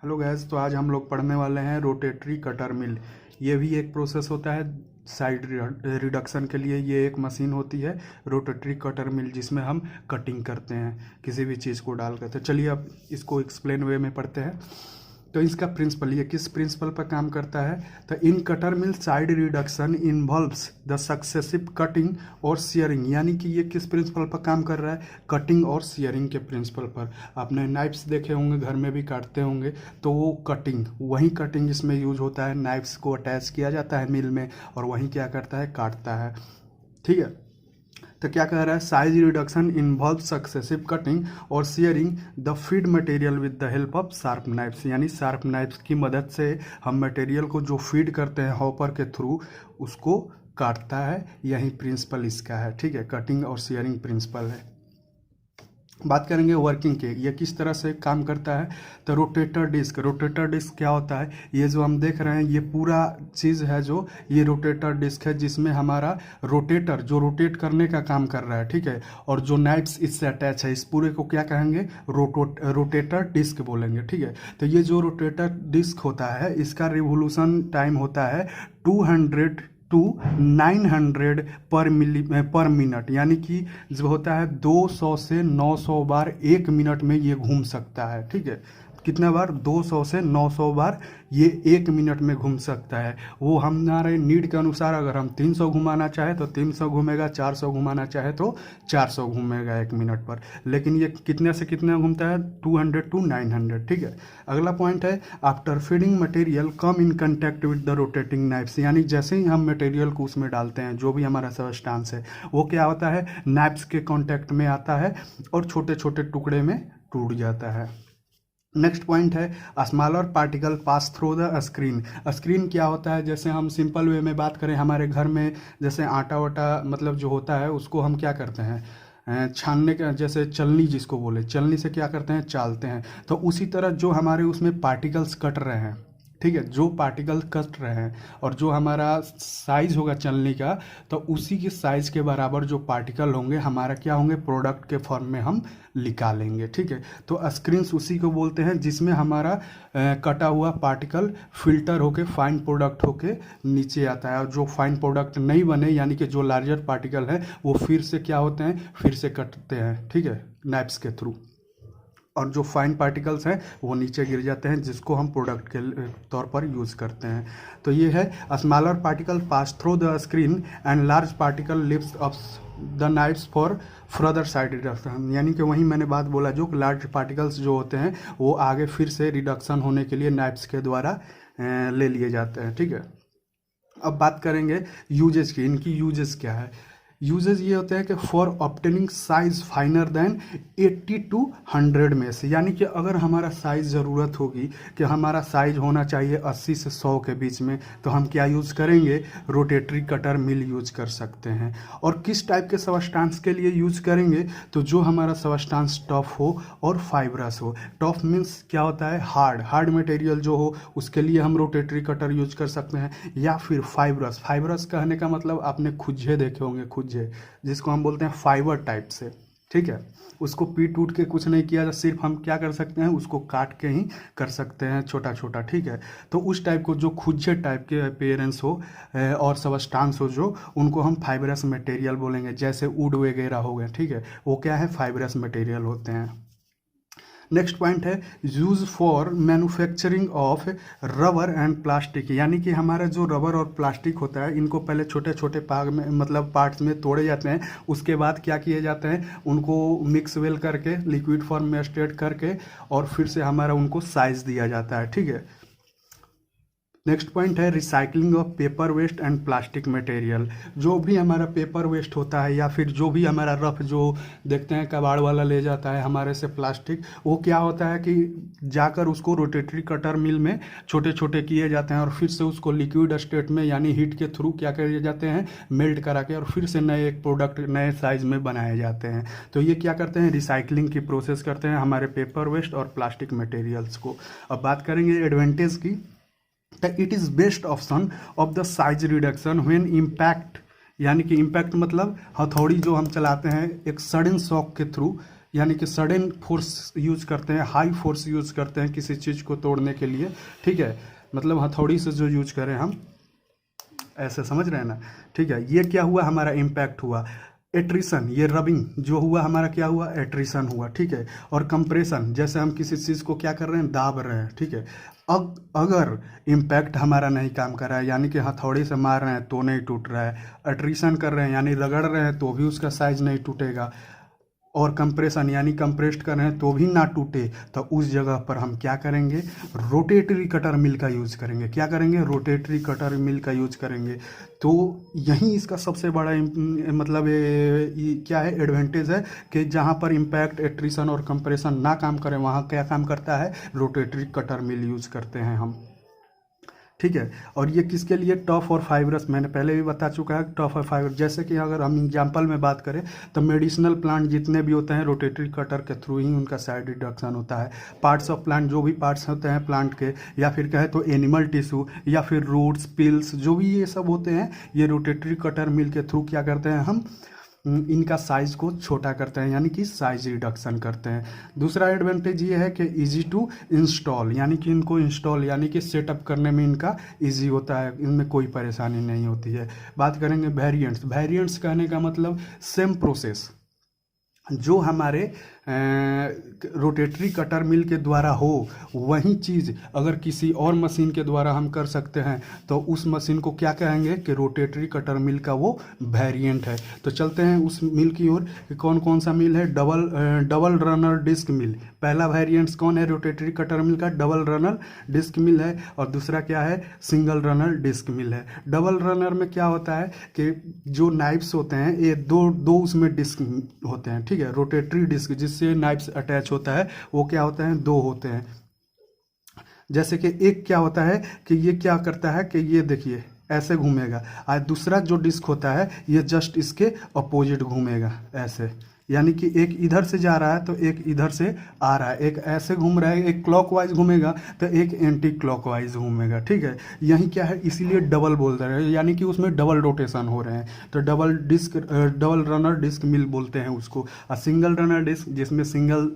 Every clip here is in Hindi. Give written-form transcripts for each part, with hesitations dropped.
हेलो गैस, तो आज हम लोग पढ़ने वाले हैं रोटेटरी कटर मिल। ये भी एक प्रोसेस होता है साइड रिडक्शन के लिए। ये एक मशीन होती है रोटेटरी कटर मिल, जिसमें हम कटिंग करते हैं किसी भी चीज़ को डाल कर। तो चलिए अब इसको एक्सप्लेन वे में पढ़ते हैं। तो इसका प्रिंसिपल, ये किस प्रिंसिपल पर काम करता है? तो in cutter mill size reduction involves the successive cutting और शेयरिंग। यानी कि ये किस प्रिंसिपल पर काम कर रहा है? कटिंग और शेयरिंग के प्रिंसिपल पर। आपने नाइफ्स देखे होंगे, घर में भी काटते होंगे, तो वो कटिंग, वही कटिंग इसमें यूज होता है। नाइफ्स को अटैच किया जाता है मिल में और वही क्या करता है, काटता है। ठीक है, तो क्या कह रहा है? Size reduction involve successive cutting और shearing the feed material with the help of sharp knives. यानी शार्प नाइफ्स की मदद से हम मटेरियल को जो फीड करते हैं हॉपर के थ्रू, उसको काटता है। यही प्रिंसिपल इसका है। ठीक है, कटिंग और शेयरिंग प्रिंसिपल है। बात करेंगे वर्किंग के, ये किस तरह से काम करता है। तो रोटेटर डिस्क क्या होता है? ये जो हम देख रहे हैं, ये पूरा चीज़ है जो ये रोटेटर डिस्क है, जिसमें हमारा रोटेटर जो रोटेट करने का काम कर रहा है। ठीक है, और जो नाइफ्स इससे अटैच है, इस पूरे को क्या कहेंगे? रोटेटर डिस्क बोलेंगे। ठीक है, तो ये जो रोटेटर डिस्क होता है, इसका रिवोल्यूशन टाइम होता है 200 टू 900 पर मिनट। यानी कि जो होता है 200 से 900 बार एक मिनट में ये घूम सकता है। ठीक है, कितना बार? 200 से 900 बार ये एक मिनट में घूम सकता है। वो हमारे नीड के अनुसार, अगर हम 300 घुमाना चाहे तो 300 घूमेगा, 400 घुमाना चाहे तो 400 घूमेगा एक मिनट पर। लेकिन ये कितने से कितना घूमता है? 200 टू 900। ठीक है, अगला पॉइंट है after feeding material come in contact with the rotating knives. यानी जैसे ही हम मटेरियल को उसमें डालते हैं, जो भी हमारा सबस्टांस है, वो क्या होता है? नाइफ्स के कॉन्टैक्ट में आता है और छोटे छोटे टुकड़े में टूट जाता है। नेक्स्ट पॉइंट है smaller particle pass through the screen. Screen क्या होता है? जैसे हम सिंपल वे में बात करें, हमारे घर में जैसे आटा वाटा मतलब जो होता है, उसको हम क्या करते हैं? छानने का, जैसे चलनी जिसको बोले, चलनी से क्या करते हैं? चालते हैं। तो उसी तरह जो हमारे उसमें पार्टिकल्स कट रहे हैं, ठीक है, जो पार्टिकल कट रहे हैं और जो हमारा साइज होगा चलनी का, तो उसी के साइज के बराबर जो पार्टिकल होंगे हमारा क्या होंगे? प्रोडक्ट के फॉर्म में हम निकालेंगे। ठीक है, तो स्क्रीन्स उसी को बोलते हैं जिसमें हमारा कटा हुआ पार्टिकल फिल्टर होके फाइन प्रोडक्ट होके नीचे आता है। और जो फाइन प्रोडक्ट नहीं बने, यानी कि जो लार्जर पार्टिकल है, वो फिर से क्या होते हैं? फिर से कटते हैं। ठीक है, नाइफ्स के थ्रू, और जो फाइन पार्टिकल्स हैं वो नीचे गिर जाते हैं, जिसको हम प्रोडक्ट के तौर पर यूज़ करते हैं। तो ये है smaller particle pass through the screen and large particle lift up the knifes for further side reduction. यानी कि वही मैंने बात बोला, जो लार्ज पार्टिकल्स जो होते हैं वो आगे फिर से रिडक्शन होने के लिए नाइफ्स के द्वारा ले लिए जाते हैं। ठीक है, अब बात करेंगे यूजेस की। इनकी यूजेस क्या है? यूजेस ये होते हैं कि for obtaining size finer than 80 to 100 में से। यानी कि अगर हमारा साइज ज़रूरत होगी कि हमारा साइज होना चाहिए 80 से 100 के बीच में, तो हम क्या यूज़ करेंगे? रोटेटरी कटर मिल यूज कर सकते हैं। और किस टाइप के सबस्टांस के लिए यूज करेंगे? तो जो हमारा सबस्टांस टफ हो और फाइब्रस हो। टफ मीन्स क्या होता है? हार्ड मटेरियल जो हो, उसके लिए हम रोटेटरी कटर यूज कर सकते हैं। या फिर फाइब्रस कहने का मतलब आपने खुज्जे देखे होंगे, खुज्जे जिसको हम बोलते हैं फाइबर टाइप से। ठीक है, उसको पीट टूट के कुछ नहीं किया, सिर्फ हम क्या कर सकते हैं? उसको काट के ही कर सकते हैं, छोटा छोटा। ठीक है, तो उस टाइप को जो खुज्जे टाइप के अपीयरेंस हो और सबस्टांस हो, जो उनको हम फाइबरस मटेरियल बोलेंगे। जैसे वुड वगैरह हो गए, ठीक है, वो क्या है? फाइबरस मटेरियल होते हैं। नेक्स्ट पॉइंट है use for manufacturing of rubber and plastic. यानी कि हमारा जो रबर और प्लास्टिक होता है, इनको पहले छोटे छोटे भाग में मतलब पार्ट्स में तोड़े जाते हैं। उसके बाद क्या किए जाते हैं? उनको मिक्स वेल करके लिक्विड फॉर्म में स्ट्रेट करके और फिर से हमारा उनको साइज दिया जाता है। ठीक है, नेक्स्ट पॉइंट है recycling of paper waste and plastic material. जो भी हमारा पेपर वेस्ट होता है या फिर जो भी हमारा रफ जो देखते हैं कबाड़ वाला ले जाता है हमारे से प्लास्टिक, वो क्या होता है कि जाकर उसको रोटेटरी कटर मिल में छोटे छोटे किए जाते हैं और फिर से उसको लिक्विड स्टेट में यानी हीट के थ्रू क्या किए जाते हैं? मेल्ट करा के और फिर से नए एक प्रोडक्ट नए साइज में बनाए जाते हैं। तो ये क्या करते हैं? रिसाइकलिंग की प्रोसेस करते हैं हमारे पेपर वेस्ट और प्लास्टिक मटेरियल्स को। अब बात करेंगे एडवांटेज की। It is best option of the size reduction when impact. यानी कि इम्पैक्ट मतलब हथौड़ी जो हम चलाते हैं एक सडन शॉक के थ्रू यानी कि सडन फोर्स यूज करते हैं, हाई फोर्स यूज करते हैं किसी चीज़ को तोड़ने के लिए, ठीक है। मतलब हथौड़ी से जो यूज करें हम, ऐसे समझ रहे हैं ना, ठीक है। ये क्या हुआ, हमारा इम्पैक्ट हुआ। एट्रिशन, ये रबिंग जो हुआ हमारा क्या हुआ, एट्रिशन हुआ, ठीक है। और कंप्रेशन, जैसे हम किसी चीज़ को क्या कर रहे हैं, दाब रहे हैं, ठीक है। अब अगर इम्पैक्ट हमारा नहीं काम कर रहा है, यानी कि हथौड़ी से मार रहे हैं तो नहीं टूट रहा है, एट्रिशन कर रहे हैं यानी रगड़ रहे हैं तो भी उसका साइज नहीं टूटेगा, और कंप्रेशन यानी कंप्रेस्ड कर रहे हैं तो भी ना टूटे, तो उस जगह पर हम क्या करेंगे, रोटेटरी कटर मिल का यूज करेंगे। क्या करेंगे, रोटेटरी कटर मिल का यूज करेंगे। तो यही इसका सबसे बड़ा मतलब ये क्या है, एडवांटेज है कि जहाँ पर इम्पैक्ट, एट्रिशन और कंप्रेशन ना काम करें वहाँ क्या काम करता है, रोटेटरी कटर मिल यूज करते हैं हम, ठीक है। और ये किसके लिए, टफ और फाइबरस, मैंने पहले भी बता चुका है, टफ और फाइबर। जैसे कि अगर हम एग्जांपल में बात करें तो मेडिसिनल प्लांट जितने भी होते हैं रोटेटरी कटर के थ्रू ही उनका साइड रिडक्शन होता है। पार्ट्स ऑफ प्लांट, जो भी पार्ट्स होते हैं प्लांट के, या फिर कहे तो एनिमल टिश्यू, या फिर रूट्स, पिल्स, जो भी ये सब होते हैं, ये रोटेटरी कटर मिल के थ्रू क्या करते हैं हम, इनका साइज को छोटा करते हैं, यानी कि साइज रिडक्शन करते हैं। दूसरा एडवांटेज ये है कि इजी टू इंस्टॉल, यानी कि इनको इंस्टॉल यानी कि सेटअप करने में इनका इजी होता है, इनमें कोई परेशानी नहीं होती है। बात करेंगे वेरिएंट्स। वेरिएंट्स कहने का मतलब सेम प्रोसेस जो हमारे रोटेटरी कटर मिल के द्वारा हो, वही चीज़ अगर किसी और मशीन के द्वारा हम कर सकते हैं तो उस मशीन को क्या कहेंगे कि रोटेटरी कटर मिल का वो वेरिएंट है। तो चलते हैं उस मिल की ओर। कौन कौन सा मिल है, डबल रनर डिस्क मिल। पहला वेरिएंट्स कौन है रोटेटरी कटर मिल का, डबल रनर डिस्क मिल है। और दूसरा क्या है, सिंगल रनर डिस्क मिल है। डबल रनर में क्या होता है कि जो नाइफ्स होते हैं ये दो उसमें डिस्क होते हैं, ठीक है। रोटेटरी डिस्क जिससे नाइफ्स अटैच होता है वो क्या होता है, दो होते हैं। जैसे कि एक क्या होता है कि ये क्या करता है कि ये देखिए ऐसे घूमेगा, और दूसरा जो डिस्क होता है ये जस्ट इसके अपोजिट घूमेगा ऐसे, यानी कि एक इधर से जा रहा है तो एक इधर से आ रहा है, एक ऐसे घूम रहा है, एक क्लॉकवाइज घूमेगा तो एक एंटी क्लॉकवाइज घूमेगा, ठीक है। यही क्या है, इसीलिए डबल बोल रहे हैं, यानी कि उसमें डबल रोटेशन हो रहे हैं, तो डबल रनर डिस्क मिल बोलते हैं उसको। और सिंगल रनर डिस्क जिसमें सिंगल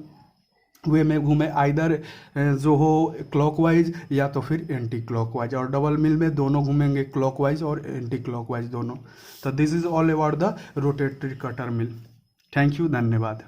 वे में घूमे, आइदर जो हो क्लॉकवाइज या तो फिर एंटी क्लॉकवाइज, और डबल मिल में दोनों घूमेंगे, क्लॉकवाइज और एंटी क्लॉकवाइज दोनों। तो this is all about the rotary cutter mill. Thank you, धन्यवाद।